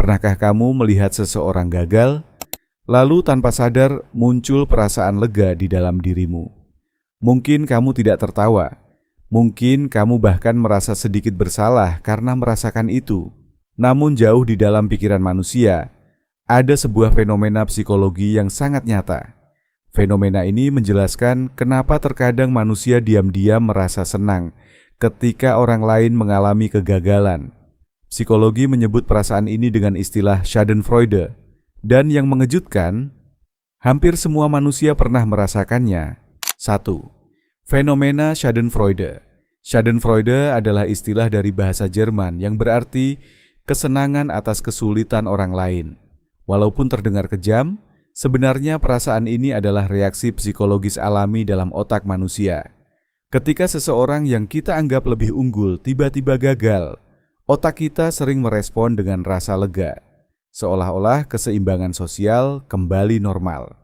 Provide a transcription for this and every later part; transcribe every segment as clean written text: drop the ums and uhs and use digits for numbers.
Pernahkah kamu melihat seseorang gagal, lalu tanpa sadar muncul perasaan lega di dalam dirimu? Mungkin kamu tidak tertawa, mungkin kamu bahkan merasa sedikit bersalah karena merasakan itu. Namun jauh di dalam pikiran manusia, ada sebuah fenomena psikologi yang sangat nyata. Fenomena ini menjelaskan kenapa terkadang manusia diam-diam merasa senang ketika orang lain mengalami kegagalan. Psikologi menyebut perasaan ini dengan istilah Schadenfreude, dan yang mengejutkan, hampir semua manusia pernah merasakannya. 1. Fenomena Schadenfreude. Schadenfreude adalah istilah dari bahasa Jerman yang berarti kesenangan atas kesulitan orang lain. Walaupun terdengar kejam, sebenarnya perasaan ini adalah reaksi psikologis alami dalam otak manusia. Ketika seseorang yang kita anggap lebih unggul tiba-tiba gagal, otak kita sering merespon dengan rasa lega, seolah-olah keseimbangan sosial kembali normal.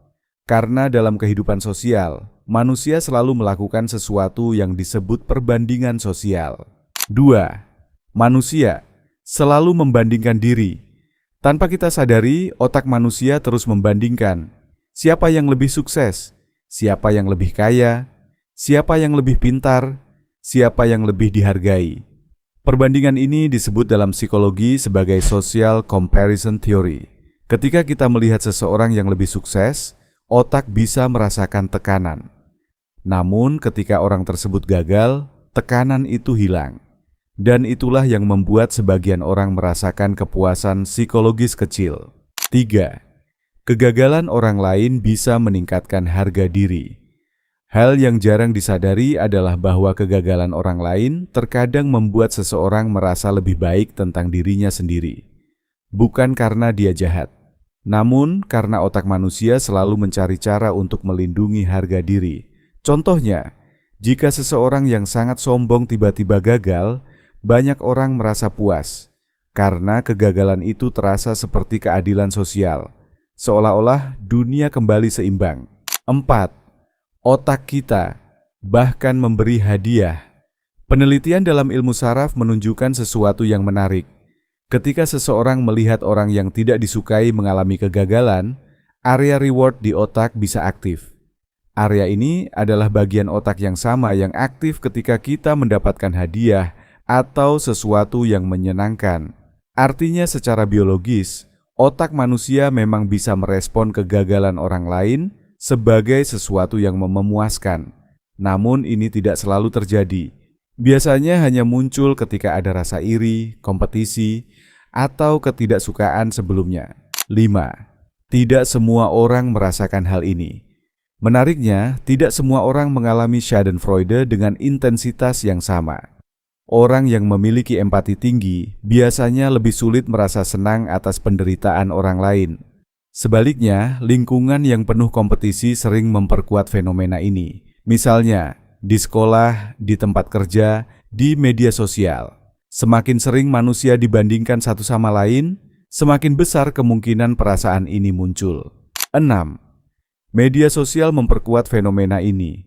Karena dalam kehidupan sosial, manusia selalu melakukan sesuatu yang disebut perbandingan sosial. 2. Manusia selalu membandingkan diri. Tanpa kita sadari, otak manusia terus membandingkan siapa yang lebih sukses, siapa yang lebih kaya, siapa yang lebih pintar, siapa yang lebih dihargai. Perbandingan ini disebut dalam psikologi sebagai social comparison theory. Ketika kita melihat seseorang yang lebih sukses, otak bisa merasakan tekanan. Namun ketika orang tersebut gagal, tekanan itu hilang. Dan itulah yang membuat sebagian orang merasakan kepuasan psikologis kecil. 3. Kegagalan orang lain bisa meningkatkan harga diri. Hal yang jarang disadari adalah bahwa kegagalan orang lain terkadang membuat seseorang merasa lebih baik tentang dirinya sendiri. Bukan karena dia jahat, namun karena otak manusia selalu mencari cara untuk melindungi harga diri. Contohnya, jika seseorang yang sangat sombong tiba-tiba gagal, banyak orang merasa puas, karena kegagalan itu terasa seperti keadilan sosial, seolah-olah dunia kembali seimbang. 4. Otak kita bahkan memberi hadiah. Penelitian dalam ilmu saraf menunjukkan sesuatu yang menarik. Ketika seseorang melihat orang yang tidak disukai mengalami kegagalan, area reward di otak bisa aktif. Area ini adalah bagian otak yang sama yang aktif ketika kita mendapatkan hadiah atau sesuatu yang menyenangkan. Artinya secara biologis, otak manusia memang bisa merespon kegagalan orang lain sebagai sesuatu yang memuaskan. Namun ini tidak selalu terjadi. Biasanya hanya muncul ketika ada rasa iri, kompetisi, atau ketidaksukaan sebelumnya. 5. Tidak semua orang merasakan hal ini. Menariknya, tidak semua orang mengalami Schadenfreude dengan intensitas yang sama. Orang yang memiliki empati tinggi biasanya lebih sulit merasa senang atas penderitaan orang lain. Sebaliknya, lingkungan yang penuh kompetisi sering memperkuat fenomena ini. Misalnya, di sekolah, di tempat kerja, di media sosial. Semakin sering manusia dibandingkan satu sama lain, semakin besar kemungkinan perasaan ini muncul. 6. Media sosial memperkuat fenomena ini.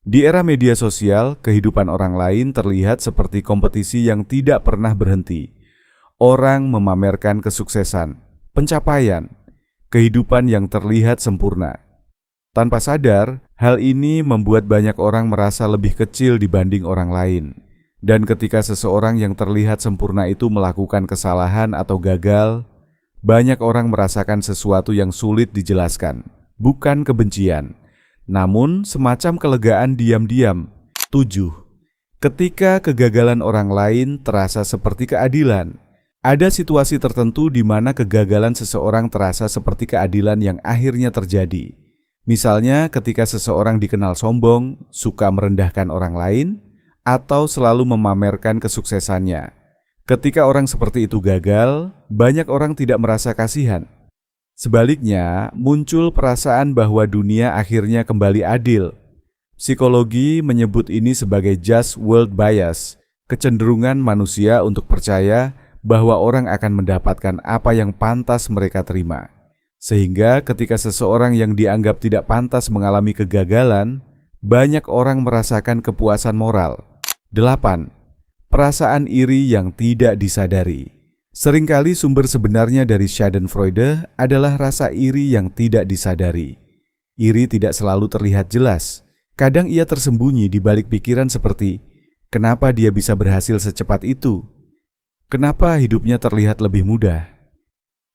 Di era media sosial, kehidupan orang lain terlihat seperti kompetisi yang tidak pernah berhenti. Orang memamerkan kesuksesan, pencapaian, kehidupan yang terlihat sempurna. Tanpa sadar, hal ini membuat banyak orang merasa lebih kecil dibanding orang lain. Dan ketika seseorang yang terlihat sempurna itu melakukan kesalahan atau gagal, banyak orang merasakan sesuatu yang sulit dijelaskan, bukan kebencian, namun semacam kelegaan diam-diam. 7. Ketika kegagalan orang lain terasa seperti keadilan. Ada situasi tertentu di mana kegagalan seseorang terasa seperti keadilan yang akhirnya terjadi. Misalnya ketika seseorang dikenal sombong, suka merendahkan orang lain, atau selalu memamerkan kesuksesannya. Ketika orang seperti itu gagal, banyak orang tidak merasa kasihan. Sebaliknya, muncul perasaan bahwa dunia akhirnya kembali adil. Psikologi menyebut ini sebagai just world bias, kecenderungan manusia untuk percaya bahwa orang akan mendapatkan apa yang pantas mereka terima. Sehingga ketika seseorang yang dianggap tidak pantas mengalami kegagalan, banyak orang merasakan kepuasan moral. 8. Perasaan iri yang tidak disadari. Seringkali sumber sebenarnya dari Schadenfreude adalah rasa iri yang tidak disadari. Iri tidak selalu terlihat jelas. Kadang ia tersembunyi di balik pikiran seperti, kenapa dia bisa berhasil secepat itu? Kenapa hidupnya terlihat lebih mudah?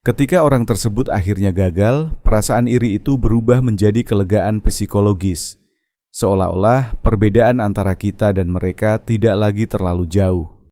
Ketika orang tersebut akhirnya gagal, perasaan iri itu berubah menjadi kelegaan psikologis. Seolah-olah perbedaan antara kita dan mereka tidak lagi terlalu jauh.